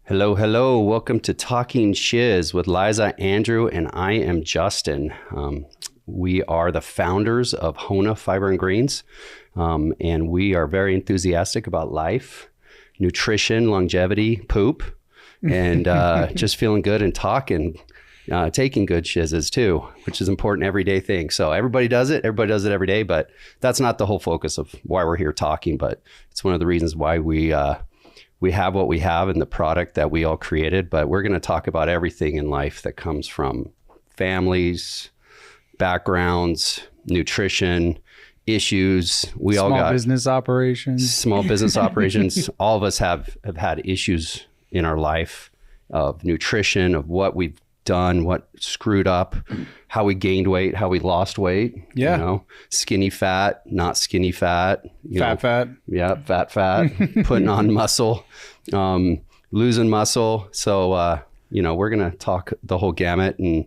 Hello, hello. Welcome to Talking Shiz with Eliza, Andrew, and I am Justin. We are the founders of Hona Fiber and Greens, and we are very enthusiastic about life, nutrition, longevity, poop, and just feeling good and talking, taking good shizzes too, which is an important everyday thing. So everybody does it every day, but that's not the whole focus of why we're here talking, but it's one of the reasons why we have what we have and the product that we all created. But we're going to talk about everything in life that comes from families, backgrounds, nutrition, issues. We all got small business operations. All of us have had issues in our life of nutrition, of what we've done, what screwed up, how we gained weight, how we lost weight. Yeah. You know, skinny fat, not skinny fat. Fat. Yeah, fat, putting on muscle, losing muscle. So, we're going to talk the whole gamut. And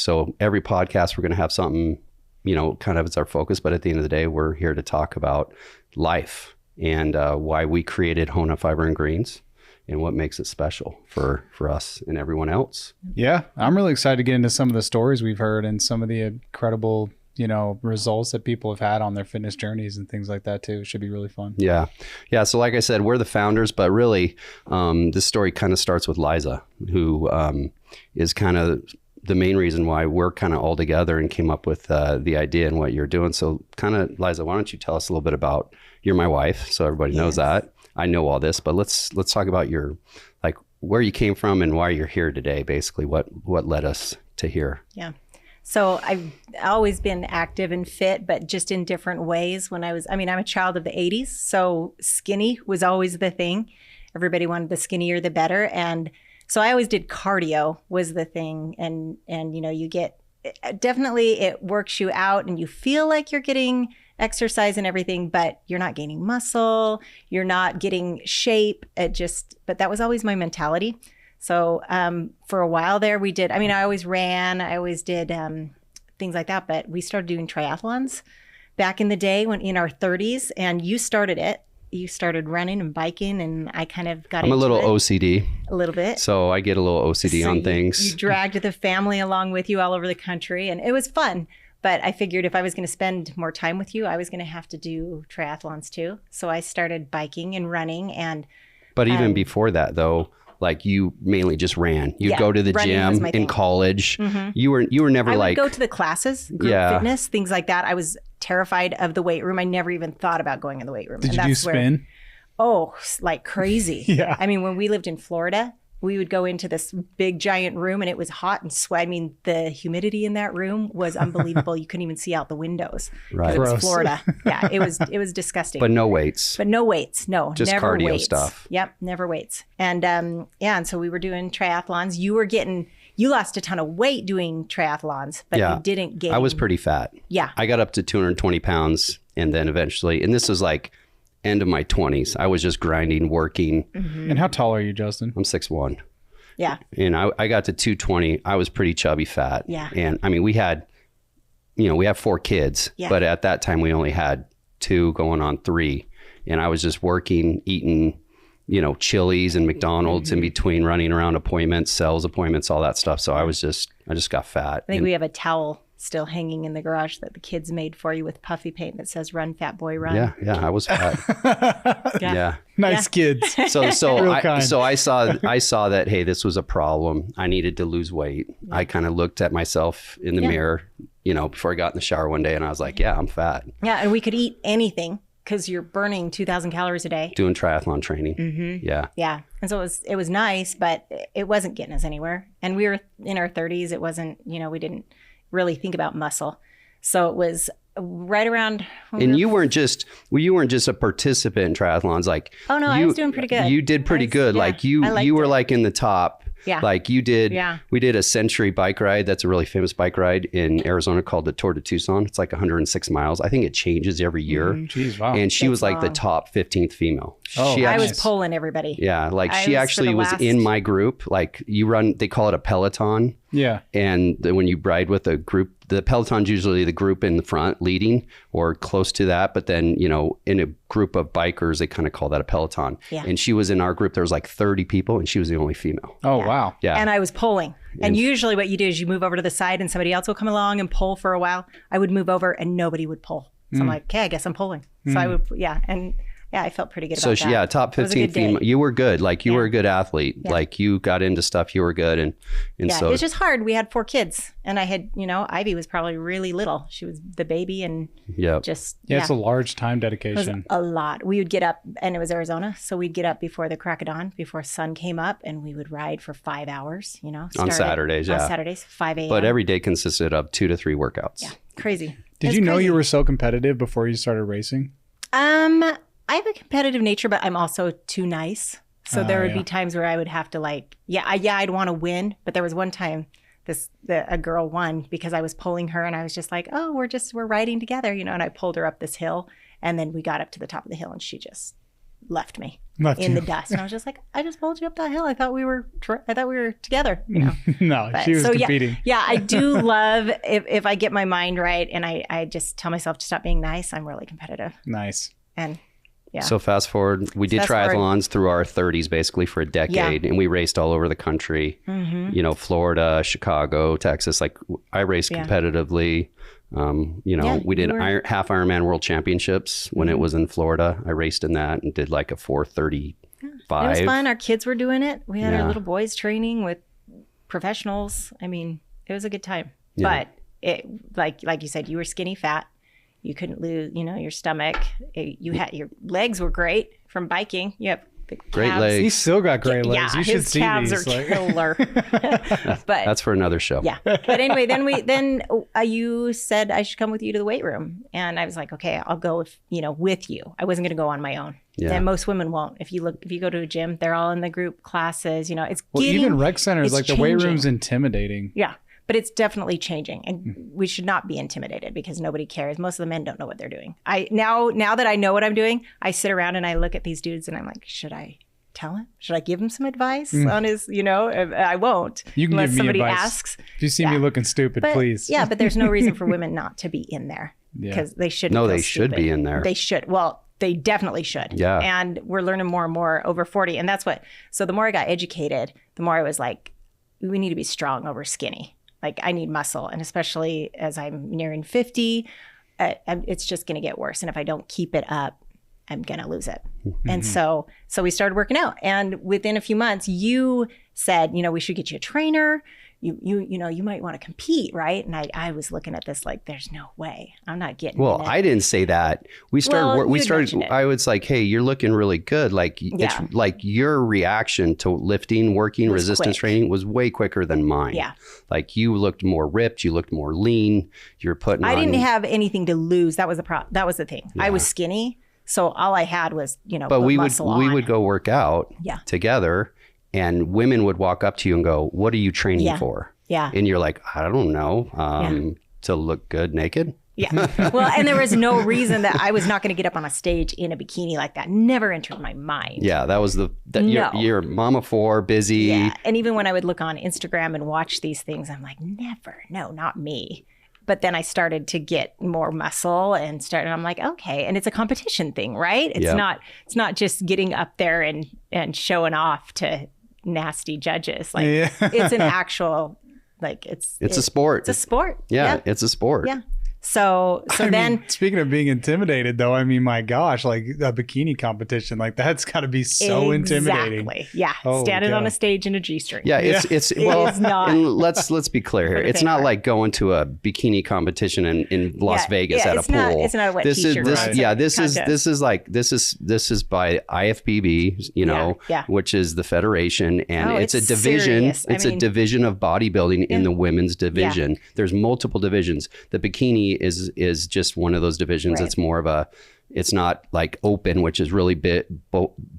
so every podcast, we're going to have something, kind of as our focus. But at the end of the day, we're here to talk about life and why we created Hona Fiber and Greens and what makes it special for us and everyone else. Yeah, I'm really excited to get into some of the stories we've heard and some of the incredible, results that people have had on their fitness journeys and things like that too. It should be really fun. Yeah. So like I said, we're the founders, but really this story kind of starts with Eliza, who is kind of the main reason why we're kind of all together and came up with the idea and what you're doing. So kind of, Eliza, why don't you tell us a little bit about, you're my wife, so everybody knows that. I know all this, but let's talk about where you came from and why you're here today. Basically, what led us to here. Yeah. So I've always been active and fit, but just in different ways. I'm a child of the 80s, so skinny was always the thing. Everybody wanted the skinnier, the better. And so I always did cardio was the thing. And you get, definitely it works you out and you feel like you're getting exercise and everything, but you're not gaining muscle, you're not getting shape. But that was always my mentality. So for a while there I always ran, I always did things like that, but we started doing triathlons back in the day when in our 30s, and you started it. You started running and biking, and I kind of got into it. I'm a little OCD. A little bit. So I get a little OCD on things. You dragged the family along with you all over the country, and it was fun. But I figured if I was going to spend more time with you, I was going to have to do triathlons too. So I started biking and running. But even before that, though, like you mainly just ran. You'd go to the gym in college. Mm-hmm. You were never I would go to the classes, group fitness, things like that. I was terrified of the weight room. I never even thought about going in the weight room. Did you do spin? Like crazy. Yeah. I mean, when we lived in Florida, we would go into this big giant room and it was hot and sweat. I mean, the humidity in that room was unbelievable. You couldn't even see out the windows. Right. It was Florida. Yeah, it was disgusting. But no weights. No, just never cardio weights. Stuff. Yep, never weights. And and so we were doing triathlons. You lost a ton of weight doing triathlons, but you didn't gain. I was pretty fat. Yeah. I got up to 220 pounds and then eventually, and this was like end of my 20s. I was just grinding, working. Mm-hmm. And how tall are you, Justin? I'm 6'1". Yeah. And I got to 220. I was pretty chubby fat. Yeah. And I mean, we have 4 kids, but at that time we only had 2 going on 3. And I was just working, eating, Chili's and McDonald's in between, running around appointments, sales appointments, all that stuff. So I just got fat. I think we have a towel still hanging in the garage that the kids made for you with puffy paint that says "Run, Fat Boy, Run." Yeah, I was fat. Yeah. Nice kids. So I saw that, hey, this was a problem. I needed to lose weight. Yeah. I kind of looked at myself in the mirror, before I got in the shower one day, and I was like, yeah, I'm fat. Yeah, and we could eat anything because you're burning 2,000 calories a day. Doing triathlon training. Mm-hmm. Yeah. Yeah. And so it was nice, but it wasn't getting us anywhere. And we were in our 30s. It wasn't, we didn't really think about muscle. So it was right around. And you weren't just a participant in triathlons. Like, oh no, I was doing pretty good. You did pretty good. Yeah, like you were like in the top. Yeah. Like you did. Yeah. We did a century bike ride. That's a really famous bike ride in Arizona called the Tour de Tucson. It's like 106 miles. I think it changes every year. Jeez, wow. And she was like the top 15th female. she I actually, was pulling everybody. yeah, like I she was for actually the was last- in my group. Like you run, they call it a Peloton. Yeah. And then when you ride with a group, the Peloton's usually the group in the front leading or close to that. But then, you know, in a group of bikers, they kind of call that a Peloton. Yeah. And she was in our group. There was like 30 people and she was the only female. Oh, Yeah. wow. Yeah. And I was pulling. And usually what you do is you move over to the side and somebody else will come along and pull for a while. I would move over and nobody would pull. So I'm like, okay, I guess I'm pulling. So I would, and I felt pretty good about that. Yeah, top It was a 15 good day. female. You were good. Like you Yeah. were a good athlete. Yeah. Like you got into stuff. You were good. And Yeah, so it was just hard. We had 4 kids and I had, Ivy was probably really little. She was the baby and yeah. just, Yeah, it's a large time it was dedication. a lot. We would get up, and it was Arizona, so we'd get up before the crack of dawn, before sun came up, and we would ride for 5 hours. On started Saturdays, on yeah. Saturdays, 5 a.m. But every day consisted of 2 to 3 workouts. yeah, crazy. Did It's you know crazy. you were so competitive before you started racing? I have a competitive nature, but I'm also too nice. So there would yeah. be times where I would have to I'd want to win. But there was one time a girl won because I was pulling her and I was just like, oh, we're riding together, and I pulled her up this hill and then we got up to the top of the hill and she just left me Left in you. the dust. And I was just like, I just pulled you up that hill. I thought we were together, No, But- she was so, competing. Yeah, I do love if I get my mind right and I just tell myself to stop being nice, I'm really competitive. Nice. And yeah. So fast forward, we did Fast forward. triathlons through our 30s basically for a decade, and we raced all over the country. Mm-hmm. Florida, Chicago, Texas. Like I raced Yeah. competitively. Yeah, we did you were- half Ironman World Championships when it was in Florida. I raced in that and did like a 4:35. It was fun. Our kids were doing it. We had Yeah. our little boys training with professionals. I mean, it was a good time. Yeah. But it, like you said, you were skinny fat. You couldn't lose, your stomach. You had your legs were great from biking. You have the Great calves. legs. He's still got great legs. Yeah, You should his see calves these. are killer. But That's for another show. yeah. But anyway, then you said I should come with you to the weight room, and I was like, okay, I'll go with you. I wasn't going to go on my own. Yeah. And most women won't. If you go to a gym, they're all in the group classes. It's Well, getting, even rec centers, it's like the weight changing. room's intimidating. Yeah, but it's definitely changing, and we should not be intimidated because nobody cares. Most of the men don't know what they're doing. Now that I know what I'm doing, I sit around and I look at these dudes and I'm like, should I tell him? Should I give him some advice on his? I won't. You can unless give me somebody advice. asks. If you see me Yeah. looking stupid, But, please. Yeah, but there's no reason for women not to be in there because they shouldn't. No, feel they should stupid. be in there. They should. Well, they definitely should. Yeah. And we're learning more and more over 40. And that's so the more I got educated, the more I was like, we need to be strong over skinny. Like I need muscle. And especially as I'm nearing 50, it's just going to get worse. And if I don't keep it up, I'm going to lose it. And so we started working out. And within a few months, you said, we should get you a trainer. You might want to compete, right? And I was looking at this like, there's no way I'm not getting. Well, in it. I didn't say that. We started. Well, you'd mentioned it. I was like, "Hey, you're looking really good." Like Yeah. it's like your reaction to lifting, working, Was resistance quick. training was way quicker than mine. Yeah. Like you looked more ripped. You looked more lean. You're putting. I on, didn't have anything to lose. That was That was the thing. I was Yeah. skinny, so all I had was But put we would muscle on. go work out Yeah. together, and women would walk up to you and go, "What are you training Yeah. for?" Yeah. And you're like, "I don't know. To look good naked." Yeah. Well, and there was no reason that I was not going to get up on a stage in a bikini like that. Never entered my mind. Yeah, that was No. you're mama of 4, busy. Yeah. And even when I would look on Instagram and watch these things, I'm like, never, no, not me. But then I started to get more muscle and I'm like, okay. And it's a competition thing, right? It's Yeah. it's not just getting up there and showing off to nasty judges. Like Yeah. it's an actual, like It's a sport. It's a sport. Yeah, it's a sport. Yeah. So I then mean, speaking of being intimidated, though, I mean, my gosh, like a bikini competition, like that's got to be so intimidating. Exactly. Yeah. Holy Standing on cow. a stage in a G-string. Yeah, it's well. is not and let's be clear here. for the It's not paper. like going to a bikini competition in Las Yeah, Vegas yeah, at a it's not- pool. it's not a wet this is t-shirt this contest. yeah this Contest. is by IFBB, Yeah. which is the federation, and Oh, it's a it's division. serious. I It's a mean- division of bodybuilding in the women's division. There's multiple divisions. The bikini is just one of those divisions. Right. It's more of a. It's not like open, which is really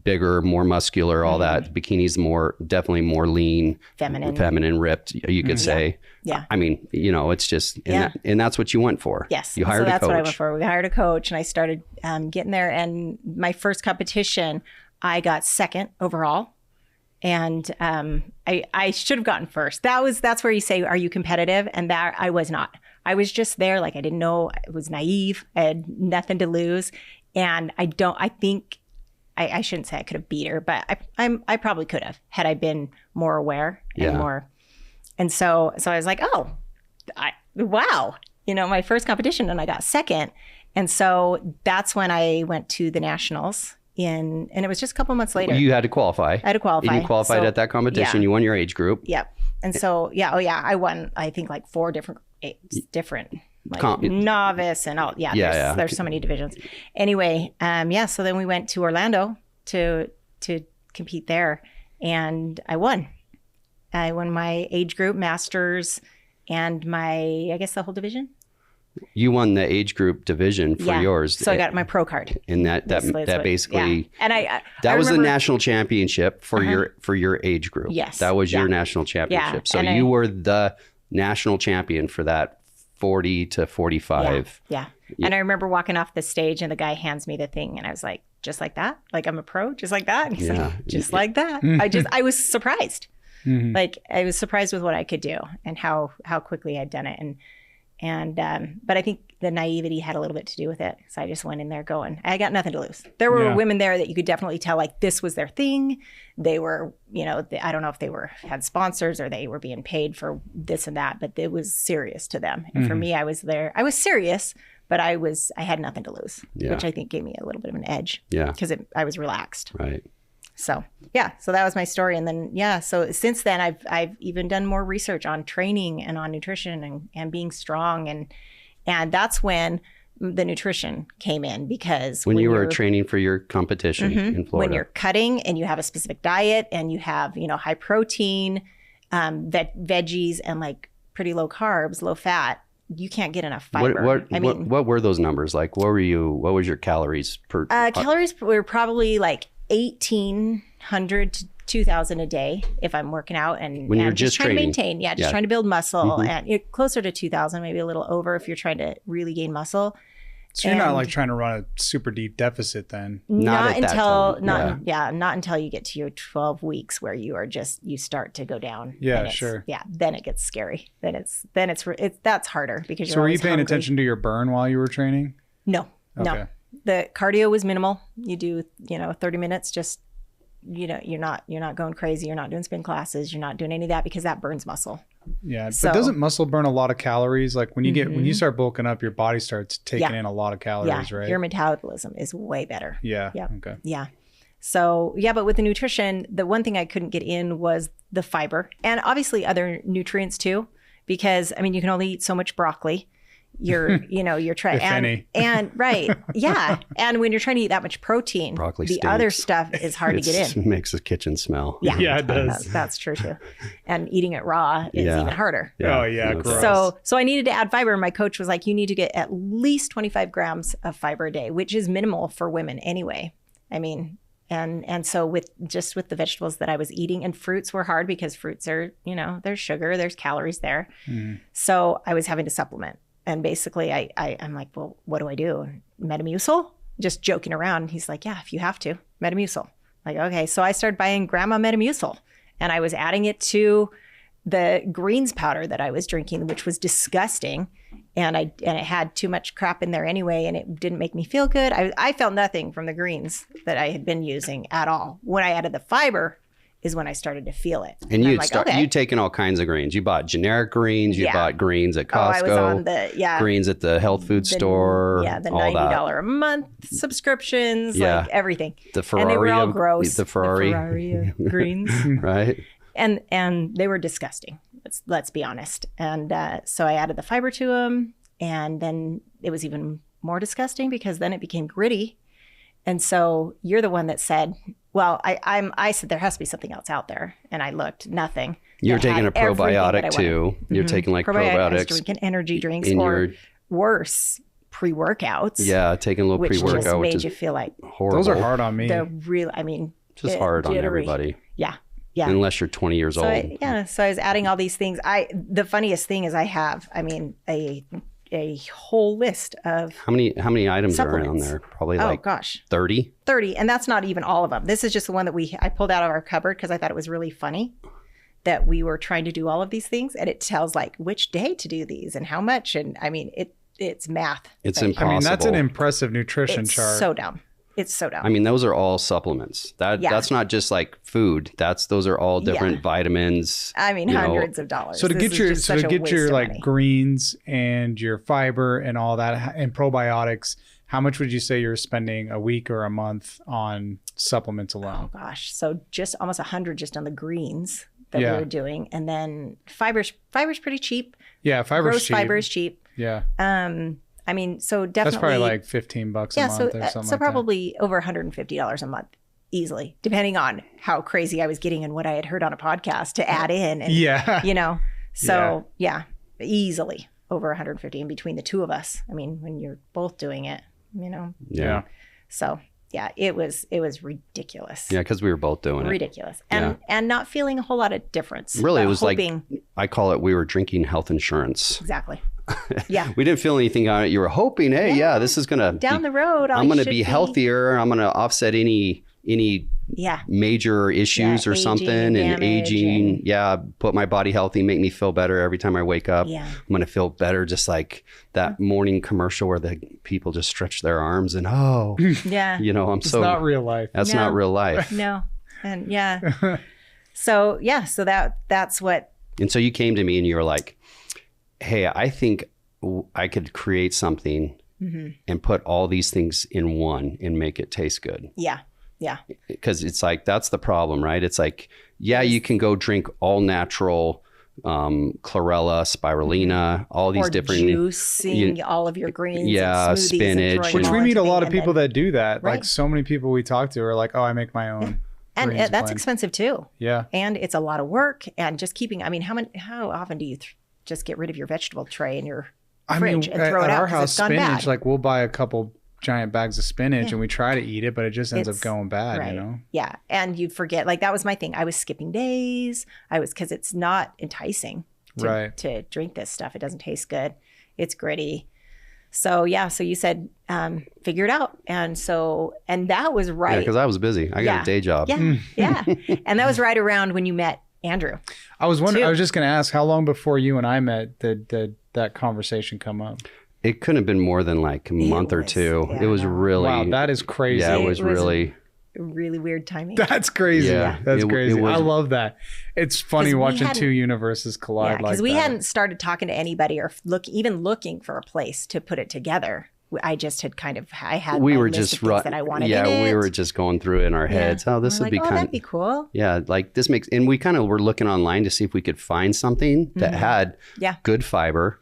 bigger, more muscular, all that. Bikini's definitely more lean, feminine, ripped. You could say. Yeah. I mean, it's just, and that's what you went for. Yes. You hired so that's a coach. what I went for. We hired a coach and I started getting there. And my first competition, I got second overall. And I should have gotten first. That's where you say, are you competitive? And that I was not. I was just there. Like, I didn't know. I was naive. I had nothing to lose. And I shouldn't say I could have beat her, but I probably could have, had I been more aware and more. And so I was like, oh, wow, my first competition, and I got second. And so that's when I went to the nationals and it was just a couple months later. You had to qualify. I had to qualify. And you qualified at that competition. You won your age group. Yep. And so, I won, I think, like 4 different like novice and all. Yeah, there's so many divisions. Anyway, so then we went to Orlando to compete there, and I won. I won my age group, masters, and the whole division. You won the age group division for yours. So I got my pro card. And that basically, and that was the national championship for your age group. Yes. That was your national championship. So you were the national champion for that 40 to 45. Yeah. And I remember walking off the stage and the guy hands me the thing and I was like, just like that? Like, I'm a pro? Just like that? And he's like, just like that. I was surprised. Mm-hmm. Like, I was surprised with what I could do and how quickly I'd done it. But I think the naivety had a little bit to do with it. So I just went in there going, I got nothing to lose. There were women there that you could definitely tell, like, this was their thing. They were, I don't know if they had sponsors or they were being paid for this and that, but it was serious to them. And for me, I was there. I was serious, but I had nothing to lose, which I think gave me a little bit of an edge. Yeah. Because I was relaxed. Right. So so that was my story. And then, so since then I've even done more research on training and on nutrition and being strong. And that's when the nutrition came in, because when you were training for your competition in Florida, when you're cutting and you have a specific diet and you have, high protein, veggies and like pretty low carbs, low fat, you can't get enough fiber. What were those numbers? Like, what was your calories per? Calories were probably like 1,800 to 2,000 a day if I'm working out and when you're just trying training. to maintain, trying to build muscle, and you're closer to 2,000, maybe a little over if you're trying to really gain muscle. So you're not like trying to run a super deep deficit then? Not until you get to your 12 weeks where you start to go down. Yeah, sure. Yeah, then it gets scary. That's harder because you're. So were you paying hungry. Attention to your burn while you were training? No. The cardio was minimal. You do, 30 minutes, just, you're not going crazy. You're not doing spin classes. You're not doing any of that because that burns muscle. Yeah. But doesn't muscle burn a lot of calories? Like when you start bulking up, your body starts taking in a lot of calories, right? Your metabolism is way better. Yeah. Okay. Yeah. So, but with the nutrition, the one thing I couldn't get in was the fiber and obviously other nutrients too, because you can only eat so much broccoli. You're trying and right. Yeah. And when you're trying to eat that much protein, broccoli the stinks. Other stuff is hard to get in. It makes the kitchen smell. Yeah, it does. That's true too. And eating it raw is even harder. Yeah. Oh yeah. Gross. So I needed to add fiber. My coach was like, you need to get at least 25 grams of fiber a day, which is minimal for women anyway. And so with the vegetables that I was eating, and fruits were hard because fruits are, there's sugar, there's calories there. So I was having to supplement. And basically I'm like, well, what do I do? Metamucil? Just joking around. He's like, yeah, if you have to, Metamucil. Like, okay. So I started buying grandma Metamucil and I was adding it to the greens powder that I was drinking, which was disgusting. And it had too much crap in there anyway. And it didn't make me feel good. I felt nothing from the greens that I had been using at all. When I added the fiber is when I started to feel it. And you'd taken all kinds of greens. You bought generic greens. You bought greens at Costco. I was on the greens at the health food store. Yeah, the $90 a month subscriptions, like everything. The Ferrari, and they were all gross. The Ferrari greens, right? And they were disgusting. Let's be honest. And so I added the fiber to them, and then it was even more disgusting because then it became gritty. And so you're the one that said, well, I said there has to be something else out there. And I looked, nothing. You're taking a probiotic too. You're taking like probiotics. Drinking energy drinks or worse, pre-workouts. Yeah, taking a little pre-workout. Which just made you feel like horrible. Those are hard on me. They're real, just hard on everybody. Yeah. Unless you're 20 years old. So I was adding all these things. The funniest thing is I have, a a whole list of How many items are on supplements. there? Probably Oh like gosh, 30. 30, and that's not even all of them. This is just the one that I pulled out of our cupboard because I thought it was really funny that we were trying to do all of these things, and it tells like which day to do these and how much. And I mean, it's math. It's Like, impossible. I mean, that's an impressive nutrition it's chart. so dumb. It's so dumb. I mean, those are all supplements. Yeah. That's not just like food. Those are all different vitamins. I mean, you know. hundreds of dollars. So to This get is your just such a waste of like money. greens and your fiber and all that and probiotics, how much would you say you're spending a week or a month on supplements Oh alone? gosh, so just almost 100 just on the greens that Yeah. we were doing, and then fiber's pretty cheap. Yeah, fiber's Gross cheap. fiber is cheap. Yeah, I mean, so definitely that's probably like $15 a month or something so like probably over $150 a month easily, depending on how crazy I was getting and what I had heard on a podcast to add in. that. And, Yeah. you know, so yeah, easily over 150 in between the two of us. I mean, when you're both doing it, you know, Yeah. so yeah, it was ridiculous. Yeah, because we were both doing it. Ridiculous. And not feeling a whole lot of difference. Really, it but was hoping, like, I call it, we were drinking health insurance. exactly. Yeah. We didn't feel anything on it. You were hoping, hey, yeah, this is going to Down the road, I'm going to be healthier. I'm going to offset any major issues or aging, something and damage aging. Put my body healthy, make me feel better every time I wake up. Yeah. I'm going to feel better, just like that morning commercial where the people just stretch their arms and Yeah. you know, It's not real life. That's No. not real life. No. And so that's what. And so you came to me and you were like, hey, I think I could create something and put all these things in one and make it taste good. Yeah. Yeah. Because it's like, that's the problem, right? It's like, you can go drink all natural chlorella, spirulina, all these Or different juicing all of your greens. Yeah, and smoothies and spinach. throwing Which them we all meet a into lot the- of and people then- that do that. Like Right. so many people we talk to are like, oh, I make my own. And greens that's blend. expensive too. Yeah. And it's a lot of work. And just keeping. I mean, how often do you just get rid of your vegetable tray in your fridge and throw it at out our 'cause house, it's gone spinach, bad? like we'll buy a couple giant bags of spinach Yeah. and we try to eat it, but it just ends up It's- going bad, right. you know? Yeah. And you'd forget. Like that was my thing. I was skipping days. Because it's not enticing to drink this stuff. It doesn't taste good. It's gritty. So yeah. So you said figure it out, and that was Yeah, right. because I was busy. I got a day job. Yeah. Yeah. And that was right around when you met Andrew. I was wondering, Two. I was just going to ask, how long before you and I met did that conversation come up? It couldn't have been more than like a month or was, two. yeah, It was no. really, Wow, that is crazy. yeah, it It was was really, Really weird timing. That's crazy. Yeah. That's It crazy. was- I love that. It's funny 'Cause we watching hadn't- two universes collide like because that. we hadn't started talking to anybody or looking for a place to put it together. I just had I had we my were list just of things that I wanted in we it. were just going through it in our heads. Oh, this We're would be like, kind that'd be cool. yeah, like this makes, and we kind of were looking online to see if we could find something that had Yeah. good fiber,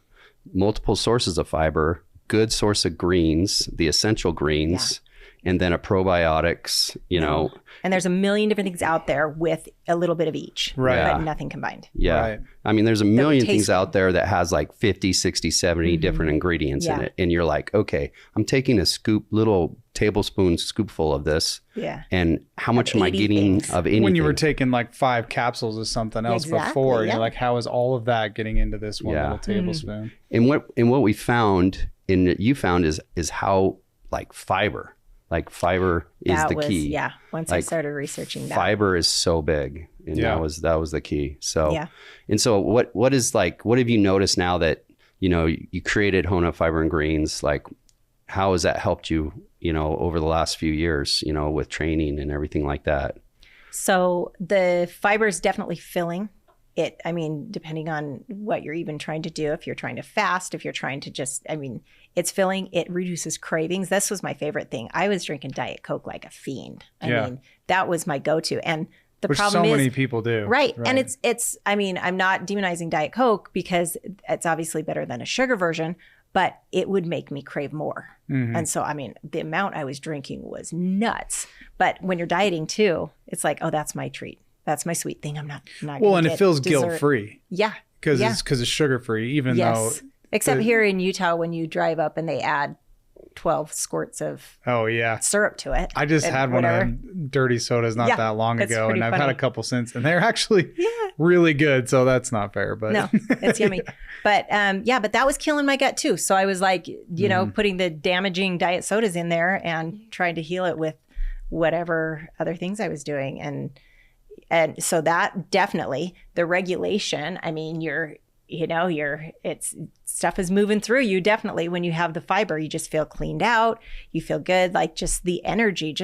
multiple sources of fiber, good source of greens, the essential greens, and then a probiotics, you know. And there's a million different things out there with a little bit of each, Right. Yeah. but nothing combined. Yeah. Right. I mean, there's a million taste things good. out there that has like 50, 60, 70 different ingredients in Yeah. it. And you're like, okay, I'm taking a little tablespoon scoopful of this. Yeah. And how much am I 80 getting things. of anything? When you were taking like 5 capsules of something else Exactly, before, and yeah. you're like, how is all of that getting into this one Yeah. little tablespoon? And what we found, and you found, is how like fiber is That the was, key. yeah. Once I Like, started researching that. Fiber is so big, and Yeah. that was the key. So Yeah. And so what have you noticed now that you created Hona Fiber and Greens? Like, how has that helped you over the last few years with training and everything like that? So the fiber is definitely filling it. I mean, depending on what you're even trying to do, if you're trying to fast, if you're trying to it's filling, it reduces cravings. This was my favorite thing. I was drinking Diet Coke like a fiend. I mean, that was my go-to. And the Which problem so is, many people do. right. And it's, I mean, I'm not demonizing Diet Coke because it's obviously better than a sugar version, but it would make me crave more. Mm-hmm. And so, I mean, the amount I was drinking was nuts. But when you're dieting too, it's like, oh, that's my treat. That's my sweet thing. I'm not Well, gonna and it get feels dessert. guilt-free Yeah. because Yeah. it's sugar-free, even Yes. though, Except here in Utah, when you drive up and they add 12 squirts of oh yeah. syrup to it. I just and had one whatever. of them dirty sodas not Yeah, that long that's ago, pretty and I've had funny. a couple since, and they're actually really good. So that's not fair, but no, it's yummy. But but that was killing my gut too. So I was like, putting the damaging diet sodas in there and trying to heal it with whatever other things I was doing. And so that definitely the regulation, I mean, it's stuff is moving through you. Definitely when you have the fiber, you just feel cleaned out. You feel good. Like just the energy,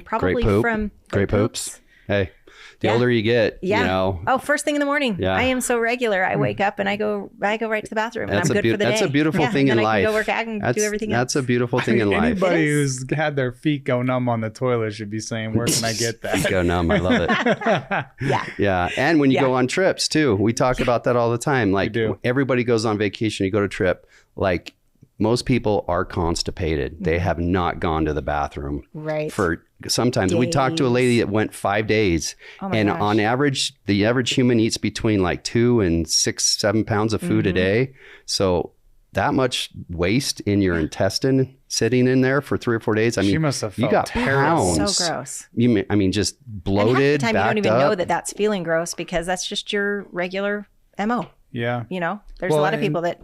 probably from great poops. Hey, the older you get, Oh, first thing in the morning. Yeah. I am so regular. I wake up and I go right to the bathroom and I'm good for the day. That's a beautiful thing in life. I can go work out and do everything else. That's a beautiful thing in life. Anybody who's had their feet go numb on the toilet should be saying, where can I get that? Go numb. I love it. Yeah. And when you go on trips too, we talk about that all the time. Like everybody goes on vacation, you go to trip, like most people are constipated. They have not gone to the bathroom for sometimes days. We talked to a lady that went 5 days and gosh. On average, the average human eats between like 2 and 6-7 pounds of food a day. So that much waste in your intestine sitting in there for 3 or 4 days. I mean, she must have felt you got pounds. So gross. Just bloated. And half the time you don't even up. know that that's feeling gross because that's just your regular MO. Yeah. There's a lot of people that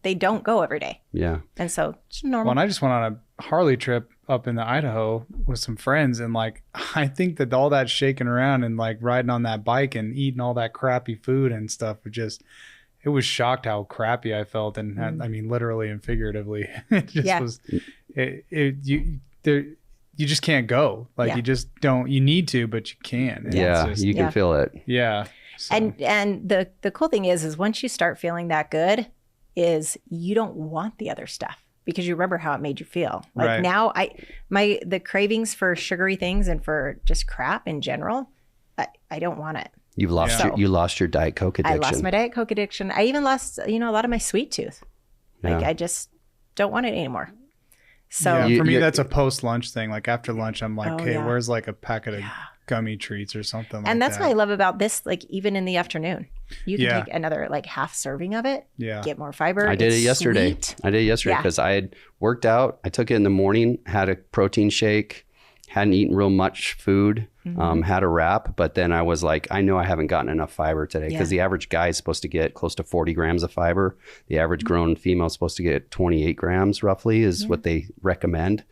they don't go every day. Yeah. And so it's normal. Well, and I just went on a Harley trip up in the Idaho with some friends. And like, I think that all that shaking around and like riding on that bike and eating all that crappy food and stuff it was shocked how crappy I felt. And I mean, literally and figuratively, it just was, you just can't go. Like you just don't, you need to, but you can't. And you can feel it. Yeah. So. And the cool thing is once you start feeling that good is you don't want the other stuff because you remember how it made you feel. Like now the cravings for sugary things and for just crap in general, I don't want it. You've lost you lost your Diet Coke addiction. I lost my Diet Coke addiction. I even lost, a lot of my sweet tooth. Like I just don't want it anymore. So for me, that's a post-lunch thing. Like after lunch, I'm like, where's like a packet of gummy treats or something like that. And that's what I love about this, like even in the afternoon. You can take another like half serving of it, get more fiber. I did it yesterday. Because I had worked out. I took it in the morning, had a protein shake, hadn't eaten real much food, had a wrap. But then I was like, I know I haven't gotten enough fiber today because the average guy is supposed to get close to 40 grams of fiber. The average grown female is supposed to get 28 grams roughly is what they recommend.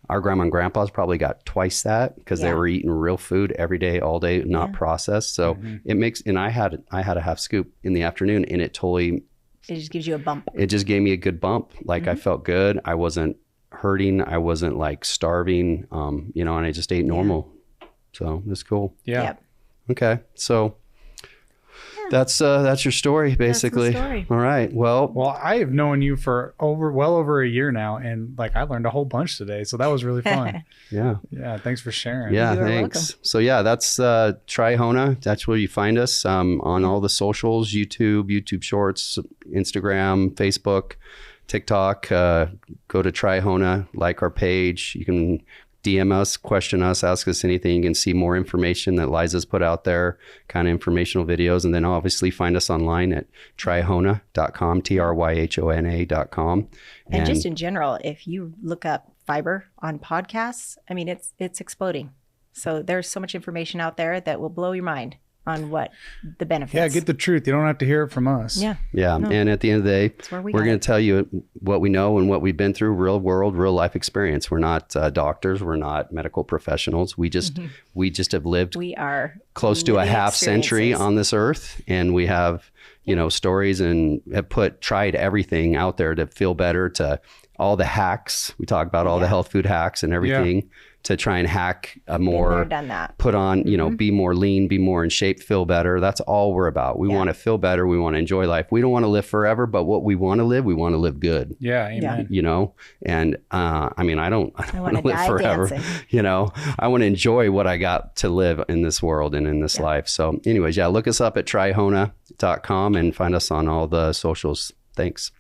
Our grandma and grandpa's probably got twice that because they were eating real food every day, all day, not processed. So it makes, and I had a half scoop in the afternoon and it just gives you a bump. It just gave me a good bump. Like I felt good. I wasn't hurting. I wasn't like starving, and I just ate normal. So it's cool. Yeah. Yep. Okay. So that's your story, basically. That's the story. All right. Well, I have known you for well over a year now, and like I learned a whole bunch today, so that was really fun. Yeah. Thanks for sharing. Yeah, you are thanks. welcome. So that's Try Hona. That's where you find us on all the socials: YouTube Shorts, Instagram, Facebook, TikTok. Go to Try Hona, like our page. You can DM us, question us, ask us anything. You can see more information that Eliza's put out there, kind of informational videos. And then obviously find us online at tryhona.com, TRYHONA.com. And just in general, if you look up fiber on podcasts, I mean, it's exploding. So there's so much information out there that will blow your mind on what the benefits. Yeah, get the truth. You don't have to hear it from us. Yeah. No. And at the end of the day, we're going to tell you what we know and what we've been through, real world, real life experience. We're not doctors. We're not medical professionals. We just have lived close to a half century on this earth. And we have, stories and have tried everything out there to feel better, to all the hacks. We talk about all the health food hacks and everything. To try and hack a more, done that. Put on, be more lean, be more in shape, feel better. That's all we're about. We want to feel better. We want to enjoy life. We don't want to live forever, but what we want to live good. Yeah. Amen. And I don't want to live forever. Dancing. I want to enjoy what I got to live in this world and in this life. So anyways, look us up at tryhona.com and find us on all the socials. Thanks.